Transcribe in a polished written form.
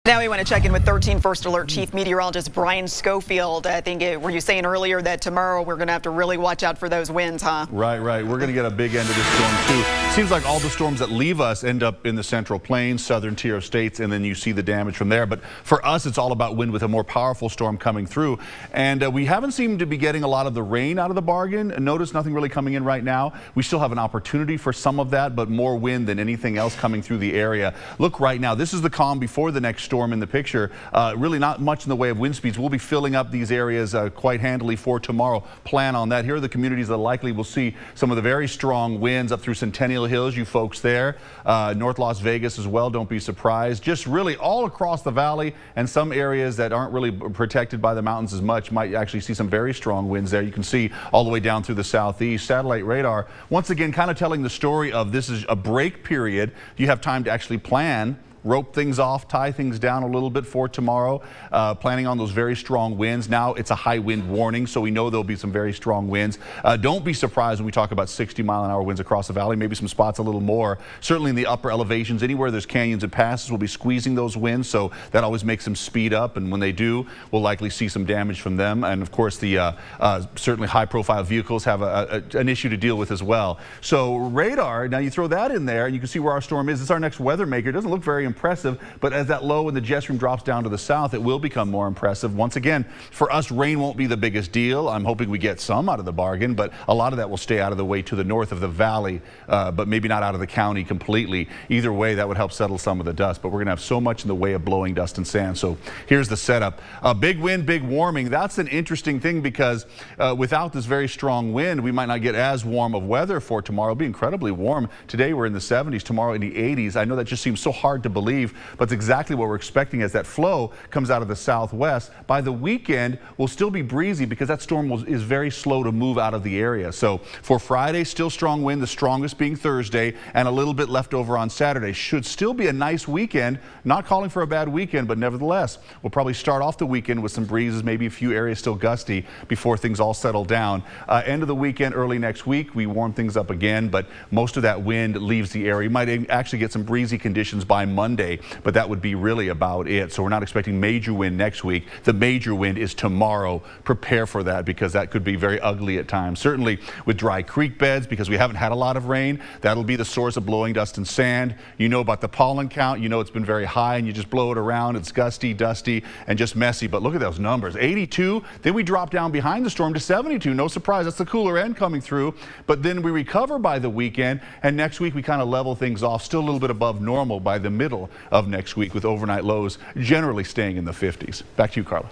Now we want to check in with 13 First Alert Chief Meteorologist Brian Schofield. I think, were you saying earlier that tomorrow we're going to have to really watch out for those winds, huh? Right. We're going to get a big end of this storm, too. Seems like all the storms that leave us end up in the Central Plains, southern tier of states, and then you see the damage from there. But for us, it's all about wind with a more powerful storm coming through. And we haven't seemed to be getting a lot of the rain out of the bargain. Notice nothing really coming in right now. We still have an opportunity for some of that, but more wind than anything else coming through the area. Look right now. This is the calm before the next storm in the picture. Really not much in the way of wind speeds. We'll be filling up these areas quite handily for tomorrow. Plan on that. Here are the communities that likely will see some of the very strong winds up through Centennial Hills, you folks there. North Las Vegas as well, don't be surprised. Just really all across the valley, and some areas that aren't really protected by the mountains as much might actually see some very strong winds there. You can see all the way down through the southeast. Satellite radar, once again, kind of telling the story of this is a break period. You have time to actually plan, rope things off, tie things down a little bit for tomorrow, planning on those very strong winds. Now it's a high wind warning, so we know there'll be some very strong winds. Don't be surprised when we talk about 60-mile-an-hour winds across the valley, maybe some spots a little more. Certainly in the upper elevations, anywhere there's canyons and passes, we'll be squeezing those winds, so that always makes them speed up, and when they do, we'll likely see some damage from them. And of course, the certainly high-profile vehicles have an issue to deal with as well. So radar, now you throw that in there, and you can see where our storm is. It's our next weather maker. It doesn't look very impressive, but as that low in the jet stream drops down to the south, it will become more impressive. Once again, for us, rain won't be the biggest deal. I'm hoping we get some out of the bargain, but a lot of that will stay out of the way to the north of the valley, but maybe not out of the county completely. Either way, that would help settle some of the dust, but we're going to have so much in the way of blowing dust and sand. So here's the setup. Big wind, big warming. That's an interesting thing because without this very strong wind, we might not get as warm of weather for tomorrow. It'll be incredibly warm. Today we're in the 70s, tomorrow in the 80s. I know that just seems so hard to believe, but it's exactly what we're expecting as that flow comes out of the southwest. By the weekend, we'll still be breezy because that storm is very slow to move out of the area. So for Friday, still strong wind, the strongest being Thursday, and a little bit left over on Saturday. Should still be a nice weekend. Not calling for a bad weekend, but nevertheless, we'll probably start off the weekend with some breezes, maybe a few areas still gusty before things all settle down. End of the weekend, early next week, we warm things up again, but most of that wind leaves the area. You might actually get some breezy conditions by Monday, but that would be really about it. So we're not expecting major wind next week. The major wind is tomorrow. Prepare for that because that could be very ugly at times. Certainly with dry creek beds, because we haven't had a lot of rain, that'll be the source of blowing dust and sand. You know about the pollen count. You know it's been very high, and you just blow it around. It's gusty, dusty, and just messy. But look at those numbers. 82. Then we drop down behind the storm to 72. No surprise. That's the cooler end coming through. But then we recover by the weekend, and next week we kind of level things off, still a little bit above normal by the middle of next week, with overnight lows generally staying in the 50s. Back to you, Carla.